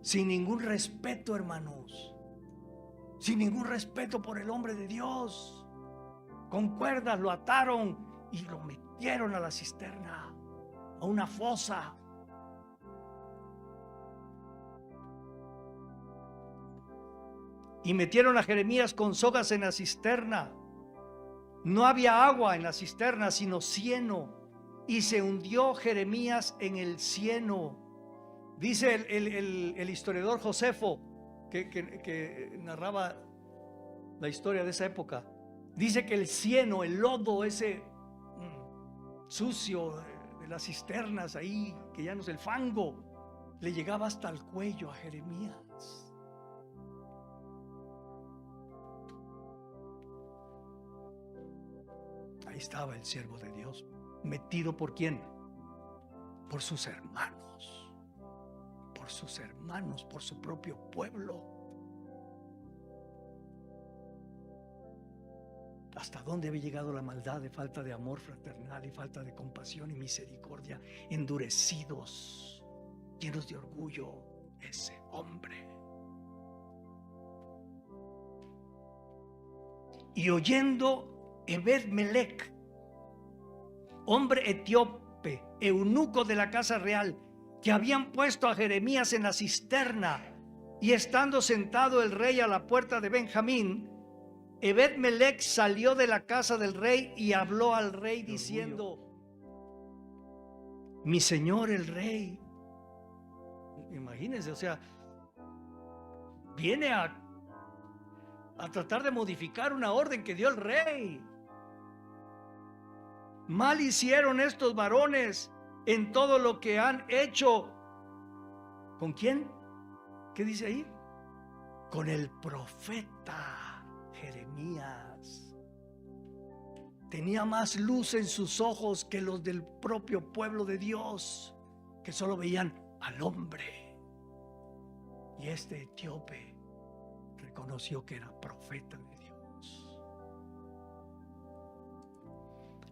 Sin ningún respeto, hermanos. Sin ningún respeto por el hombre de Dios. Con cuerdas lo ataron y lo metieron a la cisterna, a una fosa. Y metieron a Jeremías con sogas en la cisterna. No había agua en la cisterna, sino cieno. Y se hundió Jeremías en el cieno. Dice el historiador Josefo, que narraba la historia de esa época. Dice que el cieno, el lodo ese sucio de las cisternas ahí, que ya no es el fango, le llegaba hasta el cuello a Jeremías. Ahí estaba el siervo de Dios, metido ¿por quién? Por sus hermanos, por su propio pueblo. ¿Hasta dónde había llegado la maldad de falta de amor fraternal y falta de compasión y misericordia? Endurecidos, llenos de orgullo, ese hombre. Y oyendo Ebed-Melech, hombre etíope, eunuco de la casa real, que habían puesto a Jeremías en la cisterna, y estando sentado el rey a la puerta de Benjamín, Ebed-Melech salió de la casa del rey y habló al rey diciendo: mi señor el rey. Imagínense, o sea, viene a tratar de modificar una orden que dio el rey. Mal hicieron estos varones en todo lo que han hecho. ¿Con quién? ¿Qué dice ahí? Con el profeta Jeremías. Tenía más luz en sus ojos que los del propio pueblo de Dios, que solo veían al hombre. Y este etíope reconoció que era profeta de Dios,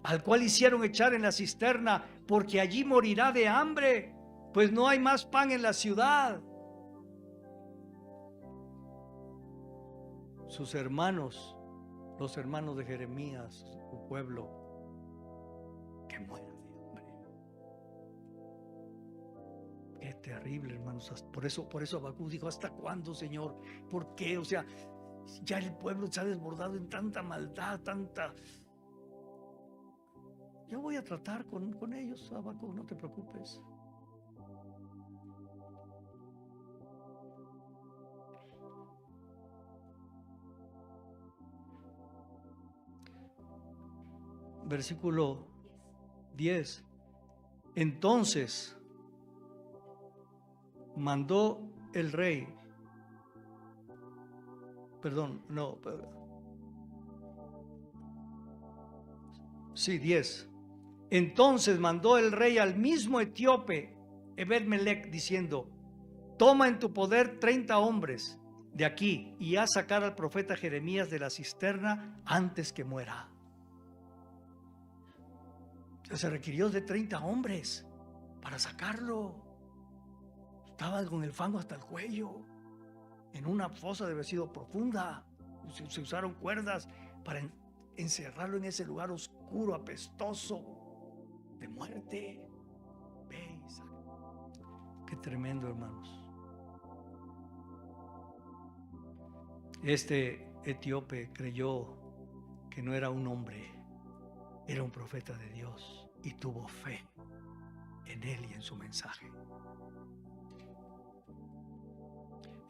al cual hicieron echar en la cisterna, porque allí morirá de hambre, pues no hay más pan en la ciudad. Sus hermanos, los hermanos de Jeremías, su pueblo, que mueran de hambre. Qué terrible, hermanos. Por eso Habacuc dijo: ¿hasta cuándo, Señor? ¿Por qué? O sea, ya el pueblo se ha desbordado en tanta maldad, tanta... Yo voy a tratar con ellos, Habacuc, no te preocupes. Versículo 10. Entonces mandó el rey, sí, 10. Entonces mandó el rey al mismo etíope Ebed-Melech diciendo: toma en tu poder 30 hombres de aquí y haz sacar al profeta Jeremías de la cisterna antes que muera. Se requirió de 30 hombres para sacarlo. Estaba con el fango hasta el cuello, en una fosa de haber sido profunda. Se usaron cuerdas para encerrarlo en ese lugar oscuro, apestoso, de muerte. ¿Veis? Qué tremendo, hermanos. Este etíope creyó que no era un hombre, era un profeta de Dios, y tuvo fe en él y en su mensaje.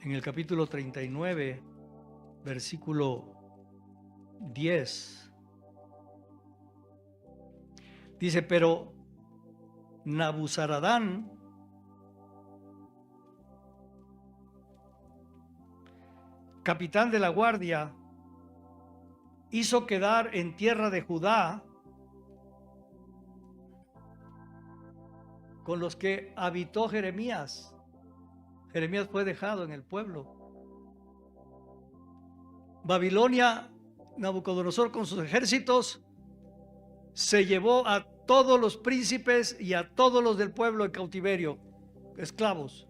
En el capítulo 39, versículo 10, dice: pero Nabuzaradán, capitán de la guardia, hizo quedar en tierra de Judá con los que habitó Jeremías. Jeremías fue dejado en el pueblo. Babilonia, Nabucodonosor con sus ejércitos se llevó a todos los príncipes y a todos los del pueblo en cautiverio, esclavos,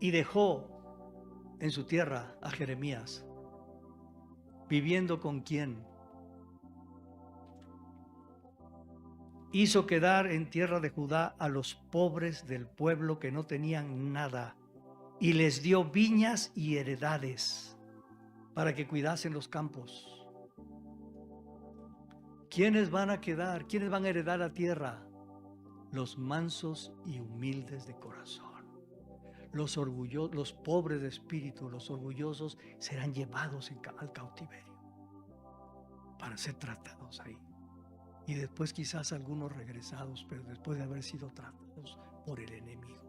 y dejó en su tierra a Jeremías, viviendo con quién. Hizo quedar en tierra de Judá a los pobres del pueblo que no tenían nada, y les dio viñas y heredades para que cuidasen los campos. ¿Quiénes van a quedar? ¿Quiénes van a heredar la tierra? Los mansos y humildes de corazón. Los orgullosos, los pobres de espíritu, los orgullosos serán llevados al cautiverio para ser tratados ahí. Y después quizás algunos regresados, pero después de haber sido tratados por el enemigo.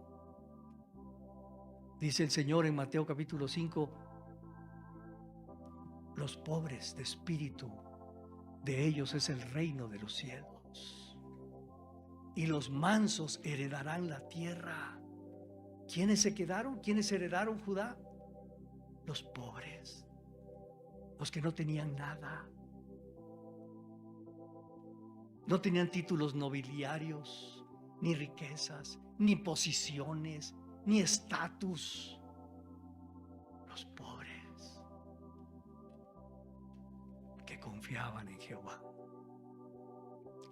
Dice el Señor en Mateo capítulo 5, los pobres de espíritu, de ellos es el reino de los cielos. Y los mansos heredarán la tierra. ¿Quiénes se quedaron? ¿Quiénes heredaron Judá? Los pobres, los que no tenían nada. No tenían títulos nobiliarios, ni riquezas, ni posiciones, ni estatus. Los pobres que confiaban en Jehová.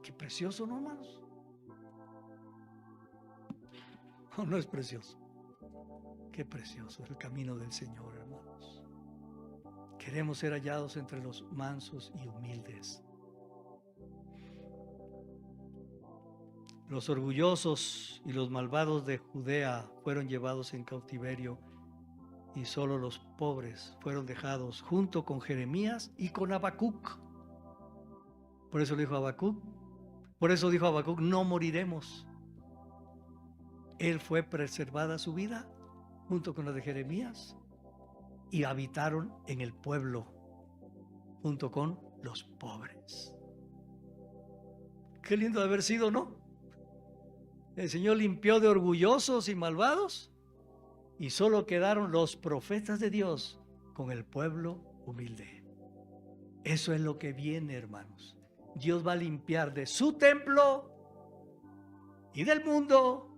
Qué precioso, ¿no, hermanos? ¿O no es precioso? Qué precioso es el camino del Señor, hermanos. Queremos ser hallados entre los mansos y humildes. Los orgullosos y los malvados de Judea fueron llevados en cautiverio y solo los pobres fueron dejados junto con Jeremías y con Habacuc. Por eso dijo Habacuc, no moriremos. Él fue preservada su vida junto con la de Jeremías y habitaron en el pueblo junto con los pobres. Qué lindo de haber sido, ¿no? El Señor limpió de orgullosos y malvados y solo quedaron los profetas de Dios con el pueblo humilde. Eso es lo que viene, hermanos. Dios va a limpiar de su templo y del mundo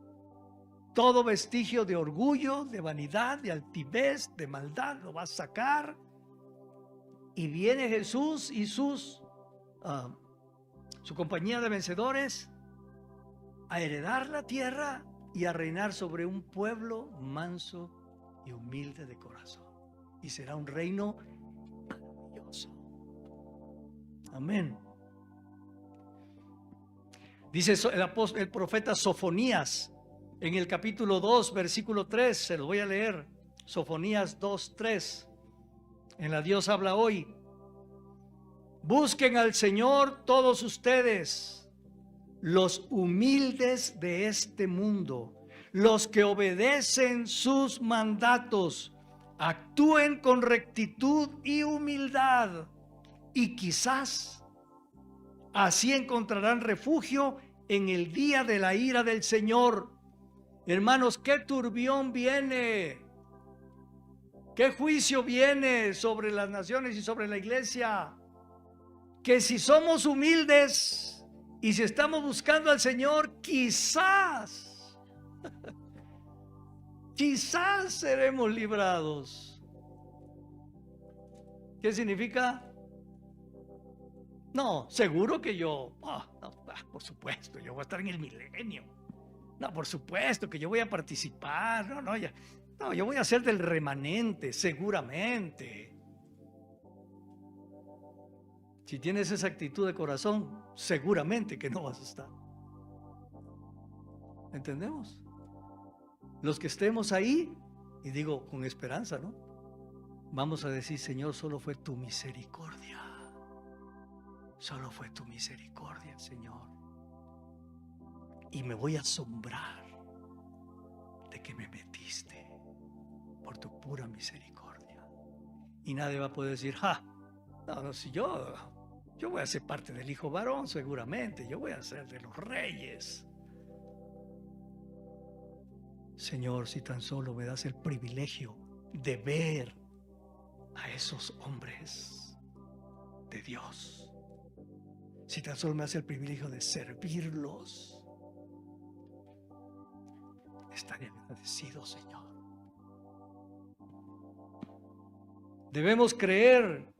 todo vestigio de orgullo, de vanidad, de altivez, de maldad. Lo va a sacar. Y viene Jesús y su compañía de vencedores a heredar la tierra y a reinar sobre un pueblo manso y humilde de corazón. Y será un reino maravilloso. Amén. Dice el profeta Sofonías en el capítulo 2, versículo 3, se lo voy a leer. Sofonías 2, 3. En la Dios habla hoy. Busquen al Señor todos ustedes, los humildes de este mundo, los que obedecen sus mandatos, actúen con rectitud y humildad, y quizás así encontrarán refugio en el día de la ira del Señor. Hermanos, qué turbión viene, qué juicio viene sobre las naciones y sobre la iglesia, que si somos humildes y si estamos buscando al Señor, quizás seremos librados. ¿Qué significa? No, seguro que por supuesto, yo voy a estar en el milenio. No, por supuesto que yo voy a participar. Yo voy a ser del remanente, seguramente. Si tienes esa actitud de corazón, seguramente que no vas a estar. ¿Entendemos? Los que estemos ahí, y digo con esperanza, ¿no? Vamos a decir, Señor, solo fue tu misericordia. Solo fue tu misericordia, Señor. Y me voy a asombrar de que me metiste por tu pura misericordia. Y nadie va a poder decir, si yo voy a ser parte del hijo varón, seguramente. Yo voy a ser de los reyes. Señor, si tan solo me das el privilegio de ver a esos hombres de Dios, si tan solo me das el privilegio de servirlos, estaré agradecido, Señor. Debemos creer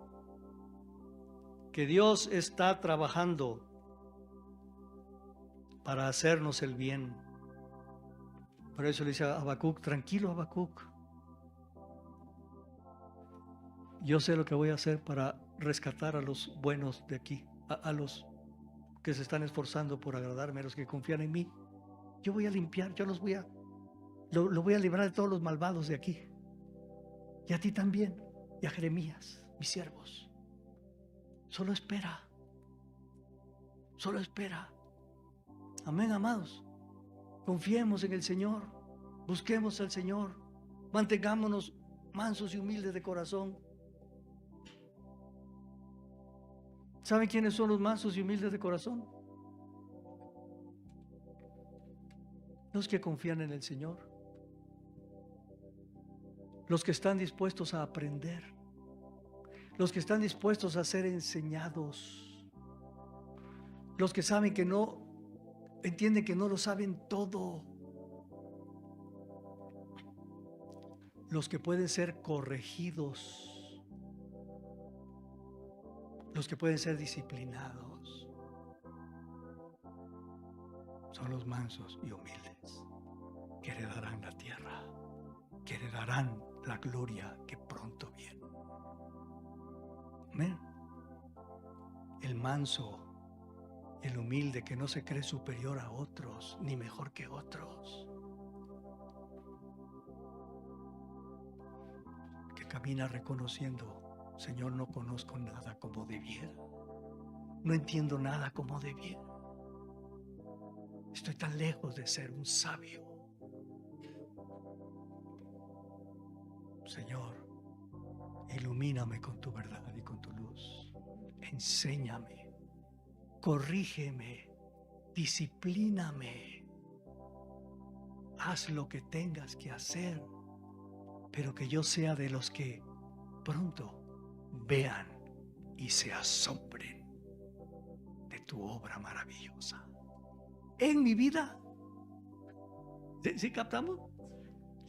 que Dios está trabajando para hacernos el bien. Por eso le dice a Habacuc: tranquilo, Habacuc, yo sé lo que voy a hacer para rescatar a los buenos de aquí, a los que se están esforzando por agradarme, a los que confían en mí. Yo voy a limpiar, yo los voy a, lo voy a librar de todos los malvados de aquí. Y a ti también, y a Jeremías, mis siervos. Solo espera. Solo espera. Amén, amados. Confiemos en el Señor. Busquemos al Señor. Mantengámonos mansos y humildes de corazón. ¿Saben quiénes son los mansos y humildes de corazón? Los que confían en el Señor. Los que están dispuestos a aprender. Los que están dispuestos a ser enseñados. Los que saben que no, entienden que no lo saben todo. Los que pueden ser corregidos. Los que pueden ser disciplinados. Son los mansos y humildes, que heredarán la tierra, que heredarán la gloria que pronto viene. Amén. El manso, el humilde, que no se cree superior a otros, ni mejor que otros, que camina reconociendo: Señor, no conozco nada como debiera, no entiendo nada como debiera, estoy tan lejos de ser un sabio. Señor, ilumíname con tu verdad y con tu luz. Enséñame, corrígeme, disciplíname. Haz lo que tengas que hacer, pero que yo sea de los que pronto vean y se asombren de tu obra maravillosa en mi vida. ¿Sí captamos?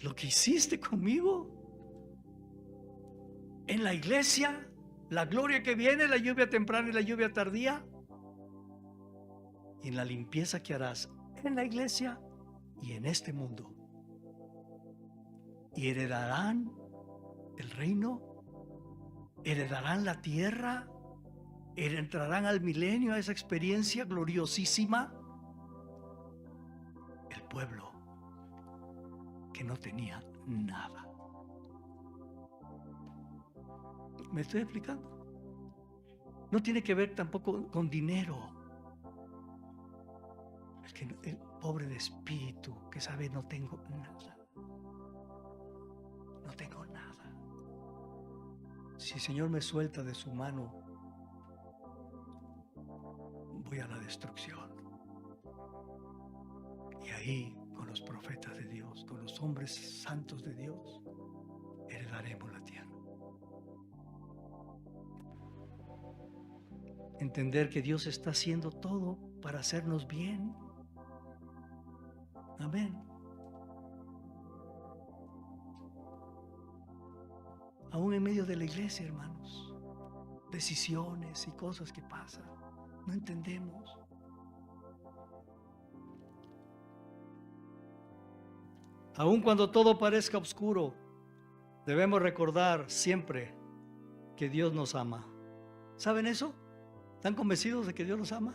Lo que hiciste conmigo en la iglesia, la gloria que viene, la lluvia temprana y la lluvia tardía, y en la limpieza que harás en la iglesia y en este mundo. Y heredarán el reino, heredarán la tierra, entrarán al milenio, a esa experiencia gloriosísima, el pueblo que no tenía nada. ¿Me estoy explicando? No tiene que ver tampoco con dinero. El pobre de espíritu que sabe: no tengo nada. No tengo nada. Si el Señor me suelta de su mano, voy a la destrucción. Y ahí, con los profetas de Dios, con los hombres santos de Dios, heredaremos la tierra. Entender que Dios está haciendo todo para hacernos bien. Amén. Aún en medio de la iglesia, hermanos, decisiones y cosas que pasan, no entendemos. Aun cuando todo parezca oscuro, debemos recordar siempre que Dios nos ama. ¿Saben eso? ¿Están convencidos de que Dios nos ama?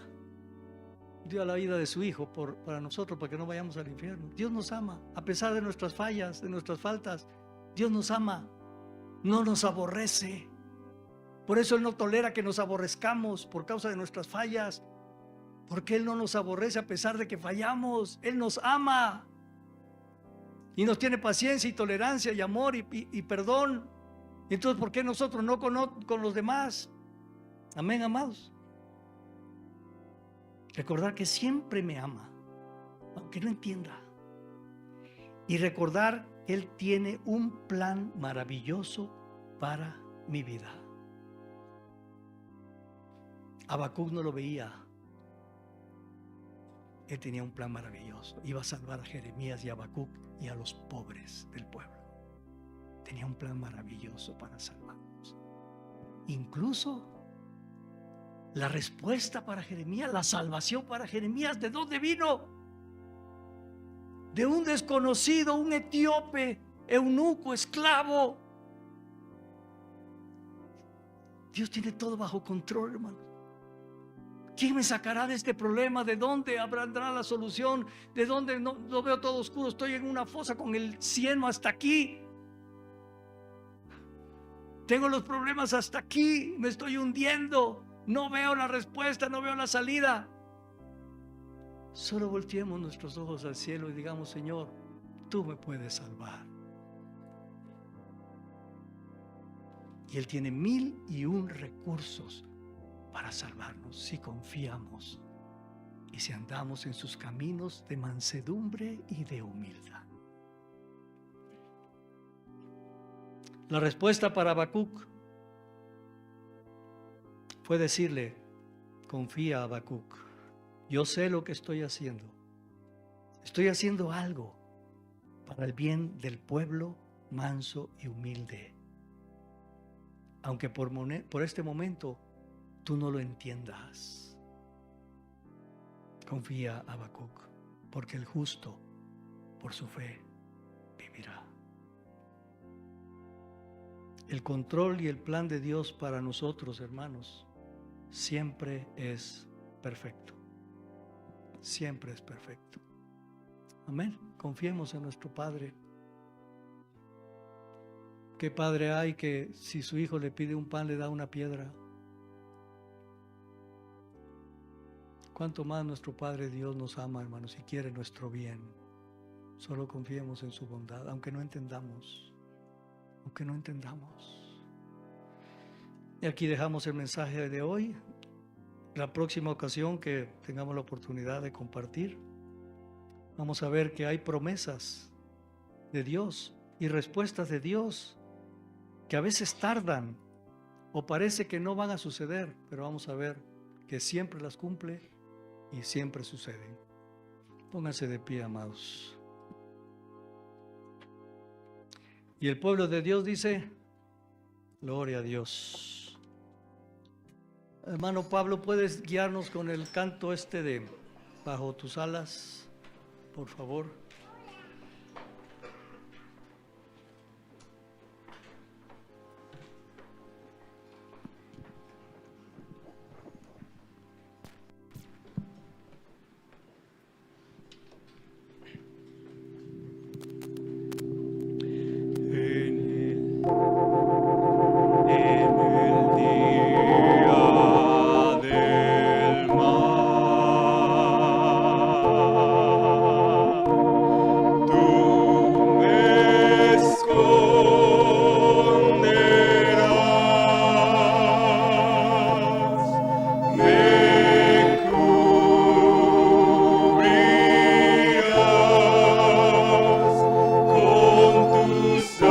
Dio la vida de su Hijo para nosotros, para que no vayamos al infierno. Dios nos ama, a pesar de nuestras fallas, de nuestras faltas. Dios nos ama, no nos aborrece. Por eso Él no tolera que nos aborrezcamos por causa de nuestras fallas, porque Él no nos aborrece a pesar de que fallamos. Él nos ama y nos tiene paciencia y tolerancia y amor y perdón. Entonces, ¿por qué nosotros no con los demás? Amén, amados. Recordar que siempre me ama, aunque no entienda. y recordar que Él tiene un plan maravilloso para mi vida. Habacuc no lo veía. Él tenía un plan maravilloso. Iba a salvar a Jeremías y a Habacuc y a los pobres del pueblo. Tenía un plan maravilloso para salvarlos. Incluso la respuesta para Jeremías, la salvación para Jeremías, ¿de dónde vino? De un desconocido, un etíope, eunuco, esclavo. Dios tiene todo bajo control, hermano. ¿Quién me sacará de este problema? ¿De dónde habrá la solución? ¿De dónde? No, lo veo todo oscuro. Estoy en una fosa con el cieno hasta aquí. Tengo los problemas hasta aquí. Me estoy hundiendo. No veo la respuesta, no veo la salida. Solo volteemos nuestros ojos al cielo y digamos: Señor, tú me puedes salvar. Y Él tiene 1001 recursos para salvarnos si confiamos y si andamos en sus caminos de mansedumbre y de humildad. La respuesta para Habacuc fue decirle: confía, Habacuc, yo sé lo que estoy haciendo. Estoy haciendo algo para el bien del pueblo manso y humilde. Aunque por este momento tú no lo entiendas. Confía, Habacuc, porque el justo por su fe vivirá. El control y el plan de Dios para nosotros, hermanos, siempre es perfecto. Siempre es perfecto. Amén. Confiemos en nuestro Padre. ¿Qué padre hay que si su hijo le pide un pan le da una piedra? Cuánto más nuestro Padre Dios nos ama, hermanos, y quiere nuestro bien. Solo confiemos en su bondad, aunque no entendamos. Aunque no entendamos. Y aquí dejamos el mensaje de hoy. La próxima ocasión que tengamos la oportunidad de compartir, vamos a ver que hay promesas de Dios y respuestas de Dios que a veces tardan o parece que no van a suceder, pero vamos a ver que siempre las cumple y siempre suceden. Pónganse de pie, amados. Y el pueblo de Dios dice: gloria a Dios. Hermano Pablo, ¿puedes guiarnos con el canto de Bajo tus alas, por favor? Cubrirás. 'Cause.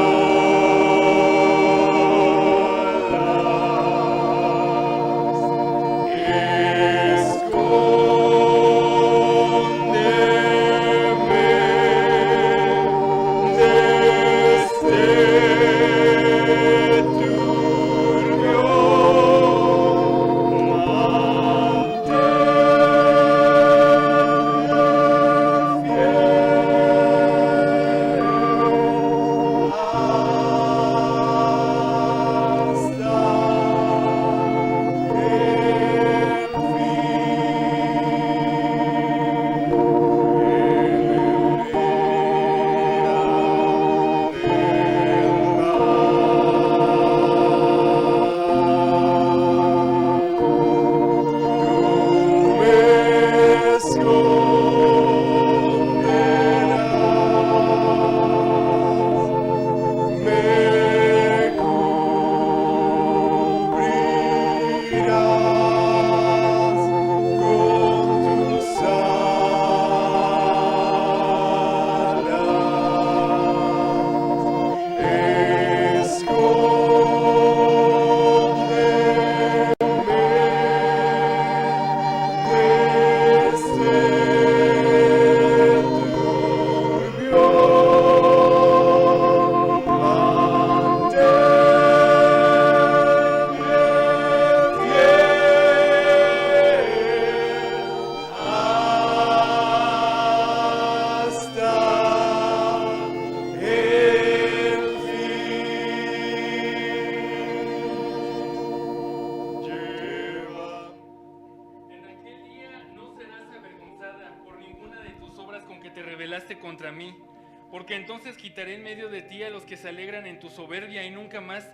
Porque entonces quitaré en medio de ti a los que se alegran en tu soberbia, y nunca más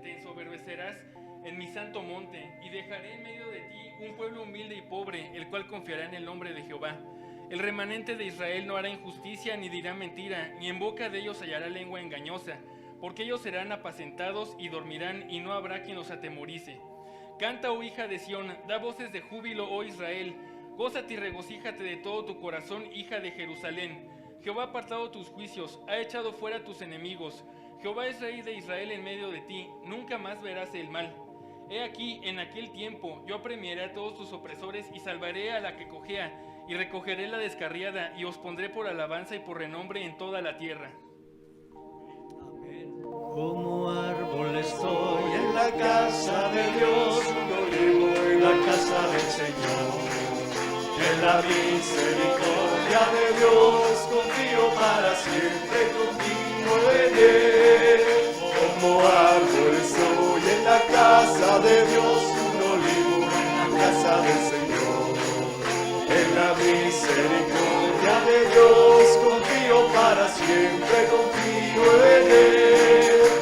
te ensoberbecerás en mi santo monte, y dejaré en medio de ti un pueblo humilde y pobre, el cual confiará en el nombre de Jehová. El remanente de Israel no hará injusticia ni dirá mentira, ni en boca de ellos hallará lengua engañosa, porque ellos serán apacentados y dormirán, y no habrá quien los atemorice. Canta, oh hija de Sión, da voces de júbilo, oh Israel. Gózate y regocíjate de todo tu corazón, hija de Jerusalén. Jehová ha apartado tus juicios, ha echado fuera tus enemigos. Jehová es rey de Israel en medio de ti, nunca más verás el mal. He aquí, en aquel tiempo, yo apremiaré a todos tus opresores y salvaré a la que cojea, y recogeré la descarriada, y os pondré por alabanza y por renombre en toda la tierra. Como árbol estoy en la casa de Dios, un olivo en la casa del Señor. En la misericordia de Dios confío para siempre, confío en Él. Como árbol estoy en la casa de Dios, un olivo en la casa del Señor. En la misericordia de Dios confío para siempre, confío en Él.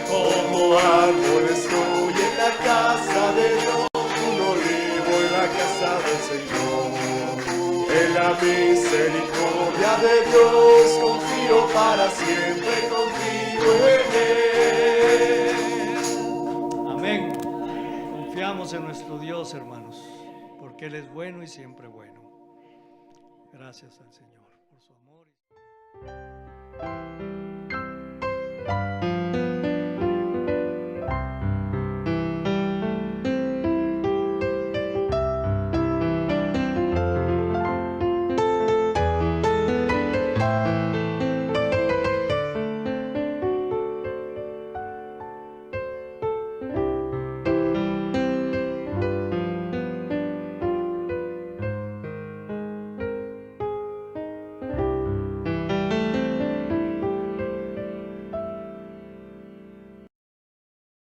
Como árbol estoy en la casa de Dios, un olivo en la casa del Señor. En la misericordia de Dios confío para siempre, confío en Él. Amén. Confiamos en nuestro Dios, hermanos, porque Él es bueno y siempre bueno. Gracias al Señor por su amor.